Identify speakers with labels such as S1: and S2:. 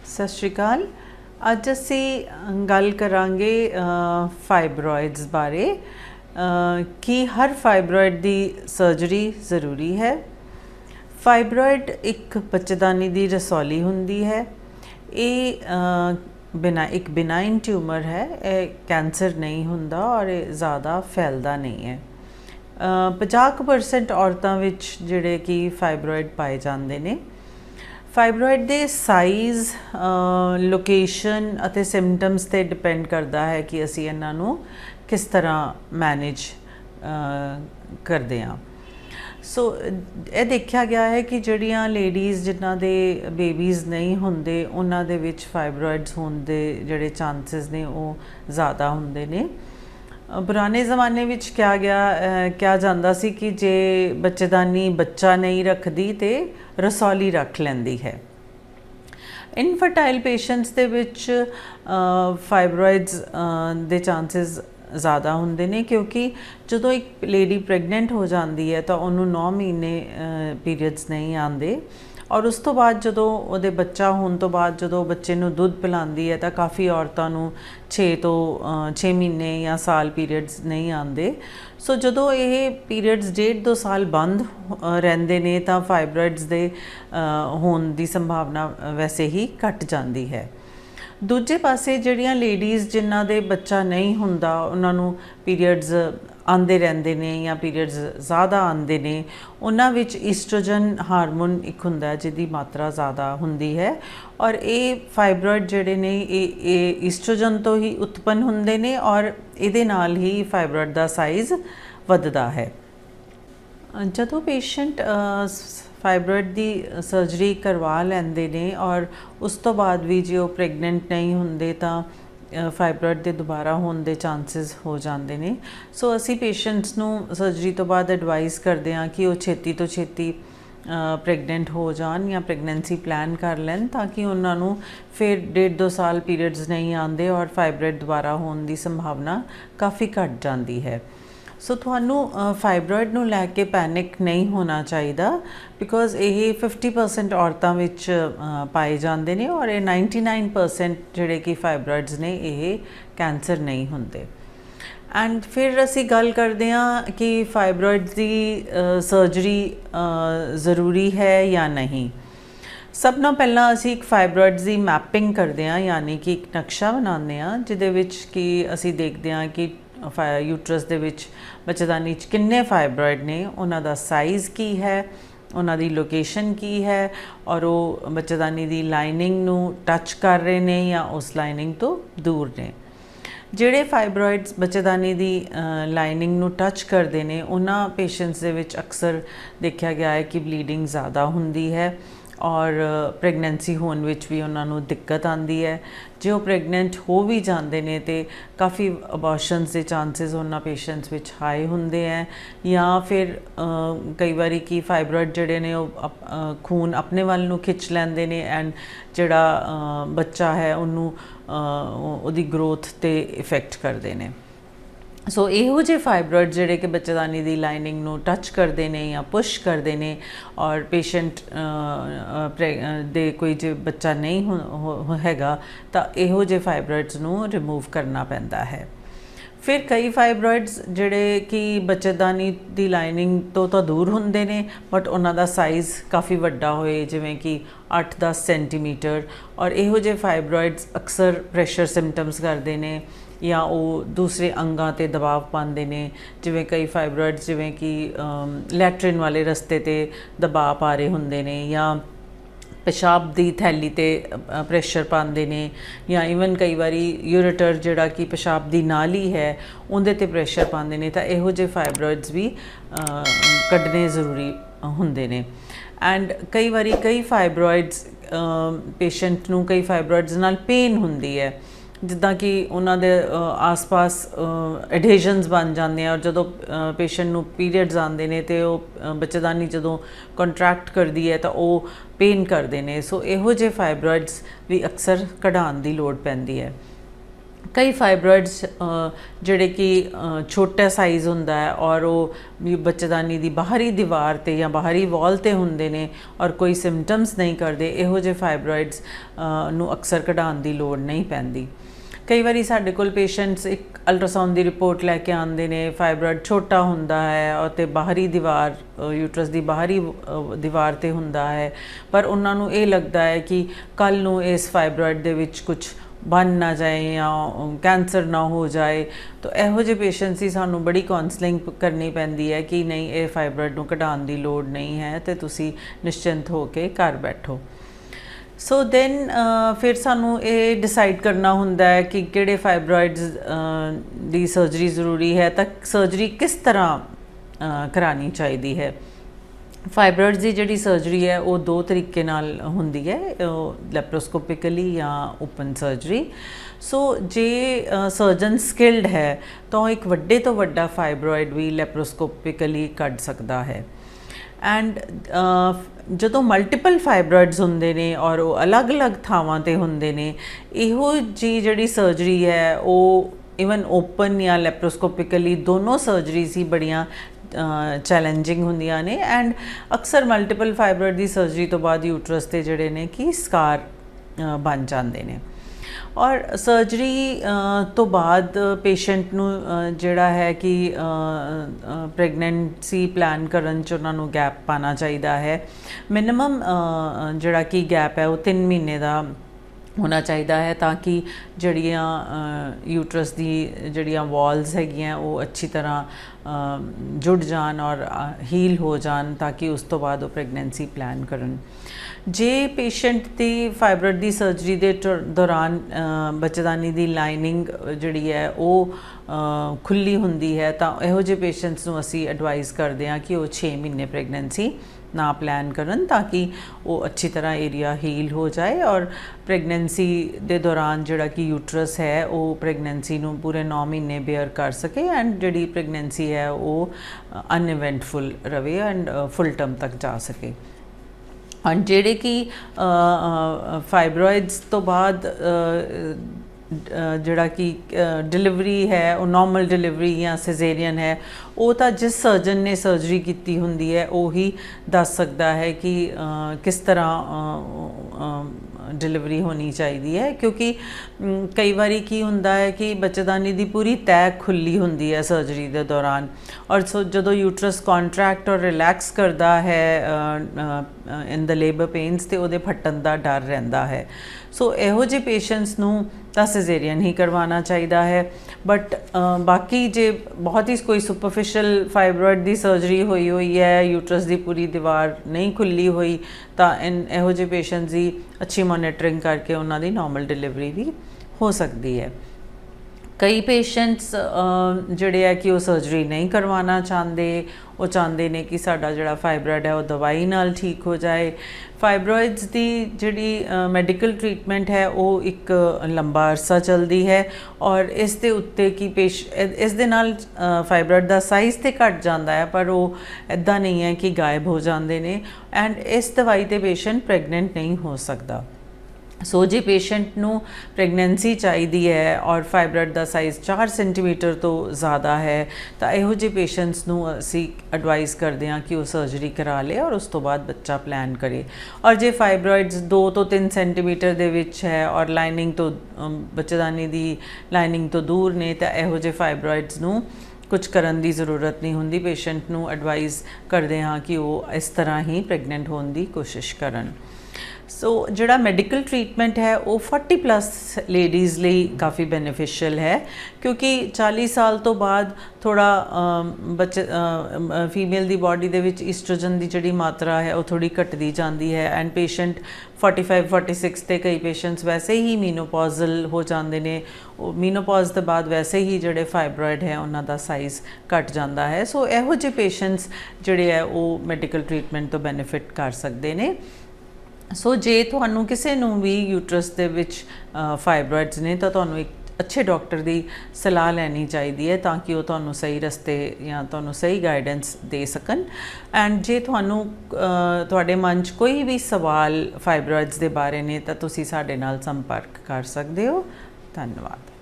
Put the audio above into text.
S1: सत श्री अकाल। अज असी गल करांगे फाइब्रॉइड्स बारे कि हर फाइब्रॉइड की सर्जरी ज़रूरी है। फाइब्रॉइड एक बच्चेदानी की रसौली हुंदी है। ये एक बिनाइन ट्यूमर है, कैंसर नहीं हुंदा और ज़्यादा फैलदा नहीं है। 50% औरतां विच जिहड़े कि फाइब्रॉइड पाए जाते हैं। फाइब्रॉइड के साइज़, लोकेशन अते सिम्पटम्स ते डिपेंड करता है कि असी इन्हां नूं किस तरह मैनेज करते हैं। सो ये देखा गया है कि जड़ियाँ लेडीज़ जिन्हां दे बेबीज़ नहीं होंदे उन्हां दे विच फाइब्रॉइड्स होने दे जिहड़े चांसिस ने वो ज़्यादा होंदे ने। पुराने ज़माने विच क्या जांदा सी कि जे बच्चेदानी बच्चा नहीं रखदी ते रसौली रख लैंदी है। इनफर्टाइल पेशेंट्स दे विच फाइब्रॉइड्स दे चांसिस ज़्यादा होंदे ने, क्योंकि जो एक लेडी प्रैगनेंट हो जाती है तो उन्होंने 9 महीने पीरियड्स नहीं आते और उस तो बाद जो वो बच्चा होने तो बाद जो बच्चे नूं दुध पिलांदी है तो काफ़ी औरतों नूं 6 महीने या साल पीरियड्स नहीं आते। सो जो ये पीरियड्स 1.5-2 साल बंद रहिंदे ने तो फाइब्रॉइड्स दे होने की संभावना वैसे ही घट जाती है। दूजे पासे जड़ियाँ लेडीज़ जिन्हां दे बच्चा नहीं हुंदा उन्होंने पीरियड्स आते रहंदे ने या पीरियड्स ज़्यादा आते ने, उन्हां विच ईस्ट्रोजन हारमोन एक हुंदा जिहदी मात्रा ज़्यादा हुंदी है और ये फाइब्रॉइड जिहड़े ने ये ईस्ट्रोजन तो ही उत्पन्न हुंदे ने और इहदे नाल ही फाइब्रॉइड दा साइज़ वधदा है। जदों पेशेंट फाइब्रॉइड की सर्जरी करवा लेंदे ने और उस तो बाद भी जो प्रैगनेंट नहीं होंदे तो फाइब्रॉइड के दोबारा होने के चांसिस हो जाते हैं। सो असी पेशेंट्स नूं सर्जरी तो बाद एडवाइस करते हैं कि वो छेती तो छेती प्रैगनेंट हो जान या प्रैगनेंसी प्लान कर लैन ताकि उन्होंने फिर 1.5-2 साल पीरियड्स नहीं आते और फाइब्रॉइड दोबारा होने की संभावना काफ़ी घट जाती है। सो थानू फाइब्रॉइड नूं लैके पैनिक नहीं होना चाहिए, बिकॉज ये 50% औरतों विच पाए जाते हैं और ये 99% जिहड़े कि फाइब्रॉइड्स ने ये कैंसर नहीं होंदे। एंड फिर असी गल करते हैं कि फाइब्रॉइड्स की सर्जरी ज़रूरी है या नहीं। सब नाल पहला असी एक फाइब्रॉइड्स की मैपिंग करते हैं, यानी कि एक नक्शा बनाते हैं जिहदे विच कि असी देखते हैं कि यूट्रस दे विच बच्चेदानी च किन्ने फाइब्रॉइड ने, उन्हां दा साइज़ की है, उन्हां दी लोकेशन की है और वो बच्चेदानी दी लाइनिंग नूं टच कर रहे ने या उस लाइनिंग तो दूर ने। जिहड़े फाइब्रॉइड्स बच्चेदानी दी लाइनिंग नूं टच करते हैं उन्हां पेशेंट्स दे विच अक्सर देखा गया है कि ब्लीडिंग ज़्यादा हुंदी है और प्रैगनेंसी होने विच भी उन्होंने दिक्कत आती है। जो प्रैगनेंट हो भी जाते हैं तो काफ़ी अबॉर्शनस के चांसिस उन्होंने पेशेंट्स विच हाई होंदे हैं या फिर कई बारी कि फाइब्रॉइड जिहड़े ने खून अपने वाल नूं खिच लैंदे ने एंड जिहड़ा बच्चा है उन्होंने उहदी ग्रोथ ते इफेक्ट करते हैं। सो इहो जे फाइब्रॉइड जिहड़े कि बच्चेदानी की लाइनिंग नूं टच करते हैं या पुश करते हैं और पेशेंट दे कोई जे बच्चा नहीं हैगा तो इहो जे फाइब्रॉइड्स नूं रिमूव करना पैंदा है। फिर कई फाइब्रॉइड्स जिहड़े कि बच्चेदानी की लाइनिंग तो दूर होंदे ने बट उन्हां दा साइज़ काफ़ी वड्डा होए, जिवें कि 8-10 सेंटीमीटर, और इहो जे फाइब्रॉइड्स अक्सर प्रैशर सिम्पटम्स करते हैं या वो दूसरे अंगां ते दबाव पाते हैं। जिवें कई फाइब्रॉइड्स जिवें कि लैट्रिन वाले रस्ते ते दबाव पा रहे होंदे ने या पेशाब की थैली ते प्रैशर पाते हैं या ईवन कई बारी यूरेटर जिहड़ा कि पेशाब की नाली है उहदे ते प्रैशर पाते हैं, तो इहो जे फाइब्रॉइड्स भी कड्ढने ज़रूरी होंदे ने। एंड कई बारी कई फाइब्रॉइड्स पेशेंट नूं कई फाइब्रॉइड्स नाल पेन हुंदी है, जिद्दां कि उन्हां दे आस पास एडेजन्स बन जाते हैं और जो पेशेंट नूं पीरियड्स आते हैं तो बच्चेदानी जो कॉन्ट्रैक्ट करती है तो वो पेन करते हैं। सो इहो जे फाइब्रॉइड्स भी अक्सर कढ़ाउण की लोड़ पैंदी है। कई फाइब्रॉइड्स ਜਿਹੜੇ कि छोटा साइज़ ਹੁੰਦਾ है और वो बच्चेदानी ਦੀ ਬਾਹਰੀ ਦੀਵਾਰ ਤੇ ਜਾਂ ਬਾਹਰੀ ਵਾਲ ਤੇ ਹੁੰਦੇ ਨੇ ਔਰ ਕੋਈ ਸਿੰਪਟਮਸ ਨਹੀਂ ਕਰਦੇ, ਇਹੋ ਜਿਹੇ ਫਾਈਬਰॉइड्स ਨੂੰ ਅਕਸਰ ਕਢਾਉਣ ਦੀ ਲੋੜ ਨਹੀਂ ਪੈਂਦੀ। कई बारी साढ़े कोल पेशेंट्स एक अल्ट्रासाउंड की रिपोर्ट लैके आते हैं, फाइब्रॉइड छोटा होंदा है और ते बाहरी दीवार यूट्रस की बाहरी दीवार ते होंदा है, पर उन्होंने ये लगता है कि कल नू इस फाइब्रॉइड दे विच कुछ बन ना जाए या कैंसर ना हो जाए। तो इहो ਜਿਹੇ पेशेंट्स ही सानू बड़ी काउंसलिंग करनी पैंदी है कि नहीं, ये फाइब्रॉइड नू कढाउण दी लोड़ नहीं है ते तुसी निश्चिंत हो के घर बैठो। सो दैन फिर सानू ये डिसाइड करना होंदा है कि किहड़े फाइब्रॉइड्स दी सर्जरी ज़रूरी है, तो सर्जरी किस तरह करानी चाहिए है। फाइब्रॉइड्स की जिहड़ी सर्जरी है वो दो तरीके नाल हुंदी है, लैप्रोस्कोपिकली या ओपन सर्जरी। सो जे सर्जन स्किल्ड है तो एक वड्डे तो वड्डा फाइब्रॉइड भी लैप्रोस्कोपिकली कढ सकदा है। एंड ਜਦੋਂ ਮਲਟੀਪਲ ਫਾਈਬਰॉइड्स ਹੁੰਦੇ ਨੇ ਔਰ ਉਹ ਅਲੱਗ-ਅਲੱਗ ਥਾਵਾਂ ਤੇ ਹੁੰਦੇ ਨੇ, ਇਹੋ ਜੀ ਜਿਹੜੀ ਸਰਜਰੀ ਹੈ ਉਹ ਇਵਨ ਓਪਨ ਜਾਂ ਲੈਪਰੋਸਕੋਪਿਕਲੀ ਦੋਨੋਂ ਸਰਜਰੀਜ਼ ਹੀ ਬੜੀਆਂ ਚੈਲੰਜਿੰਗ ਹੁੰਦੀਆਂ ਨੇ। ਐਂਡ ਅਕਸਰ ਮਲਟੀਪਲ ਫਾਈਬਰॉइड ਦੀ ਸਰਜਰੀ ਤੋਂ ਬਾਅਦ ਯੂਟਰਸ ਤੇ ਜਿਹੜੇ ਨੇ ਕਿ ਸਕਾਰ ਬਣ ਜਾਂਦੇ ਨੇ। और सर्जरी तो बाद पेशेंट नू जिहड़ा है कि प्रैगनेंसी प्लान करन च उन्हां नू गैप पाना चाहिए है। मिनिमम जिहड़ा कि गैप है वो 3 महीने का होना चाहिए है, ताकि जड़ियाँ यूट्रस दी जड़ियाँ वॉल्स हैगियां वो अच्छी तरह जुड़ जान और हील हो जान, ताकि उस तो बाद वो प्रैगनेंसी प्लान करन। जे पेशेंट की फाइब्रॉइड की सर्जरी के दौरान बच्चेदानी की लाइनिंग जिहड़ी है वो खुली हुंदी है, तो इहो जे पेशेंट्स नू असी एडवाइज़ करते हैं कि वो 6 महीने प्रैगनेंसी ना प्लान करन, ताकि वो अच्छी तरह एरिया हील हो जाए और प्रैगनेंसी के दौरान जिहड़ा कि यूट्रस है वो प्रैगनेंसी नू पूरे 9 महीने बेयर कर सके एंड जिहड़ी प्रैगनेंसी है वो अनइवेंटफुल रहे एंड फुल टर्म तक जा सके। और जिहड़े कि फाइब्रॉइड्स तो बाद जिहड़ा कि डिलीवरी है वो नॉर्मल डिलीवरी या सिजेरियन है, वो तो जिस सर्जन ने सर्जरी की होंदी है वो ही दस सकता है कि किस तरह डिलीवरी होनी चाहिए है। क्योंकि कई बारी की होंदा है कि बच्चेदानी की पूरी तय खुली होंदी है सर्जरी के दौरान, और सो जदों यूट्रस कॉन्ट्रैक्ट और रिलैक्स करता है इन द लेबर पेन्स तो वो फटन का डर रहिंदा है। सो इहो जे पेशेंट्स नू तां सिजेरियन ही करवाना चाहिए है। बट बाकी जे बहुत ही कोई सुपरफिशियल फाइब्रॉइड की सर्जरी हुई है, यूट्रस की पूरी दीवार नहीं खुली हुई, तो इहो जे पेशेंट्स की अच्छी मॉनिटरिंग करके उन्होंने नॉर्मल डिलीवरी भी हो सकती है। कई पेशेंट्स जिहड़े है कि वो सर्जरी नहीं करवाना चाहते, वो चाहते हैं कि साडा जिहड़ा फाइब्रॉइड है वो दवाई नाल ठीक हो जाए। फाइब्रॉइड्स की जिहड़ी मैडिकल ट्रीटमेंट है वो एक लंबा अरसा चलती है और इस दे उत्ते कि इस दे नाल फाइब्रॉइड का साइज़ तो घट जाता है, पर वो इदां नहीं है कि गायब हो जाते हैं एंड इस दवाई ते पेशेंट प्रैगनेंट नहीं हो सकता। सो जे पेशेंट नू प्रैगनेंसी चाहिए है और फाइब्रॉइड का साइज़ 4 सेंटीमीटर तो ज़्यादा है, तो इहो जे पेशेंट्स नू असी एडवाइज़ करते हैं कि वो सर्जरी करा ले और उस तो बाद बच्चा प्लान करे। और जे फाइब्रॉइड्स 2 तो 3 सेंटीमीटर दे विच है और लाइनिंग तो बच्चेदानी दी लाइनिंग तो दूर ने, तो इहो जे फाइब्रॉइड्स नू कुछ करन दी ज़रूरत नहीं होंदी। पेशेंट नू एडवाइज़ करते हैं कि वो इस तरह ही प्रैगनेंट होने की कोशिश करन। सो जिहड़ा मैडिकल ट्रीटमेंट है वो 40+ लेडीज़ लिए काफ़ी बेनिफिशियल है, क्योंकि 40 साल तो बाद थोड़ा बच्चे फीमेल दी बॉडी दे विच ईस्ट्रोजन की जिहड़ी मात्रा है वो थोड़ी घटदी जाती है एंड पेशेंट 45-46 ते कई पेशेंट्स वैसे ही मीनोपॉजल हो जाते हैं। मीनोपॉज के बाद वैसे ही जिहड़े फाइब्रॉइड है उन्हां दा साइज़ घट जाता है। सो इहो जे पेशेंट्स जिहड़े है वो मैडिकल ट्रीटमेंट तो बेनिफिट कर सकते हैं। सो जे तुहानू किसी नू भी यूट्रस दे विच फाइब्रॉइड्स ने, तो तुहानू एक अच्छे डॉक्टर की सलाह लैनी चाहिए है, ताकि वो तुहानू सही रस्ते या तुहानू सही गाइडेंस दे सकन। एंड जे तुहानू तुहाडे मन च कोई भी सवाल फाइब्रॉइड्स के बारे ने, तो तुसी साडे नाल संपर्क कर सकते हो। धन्यवाद।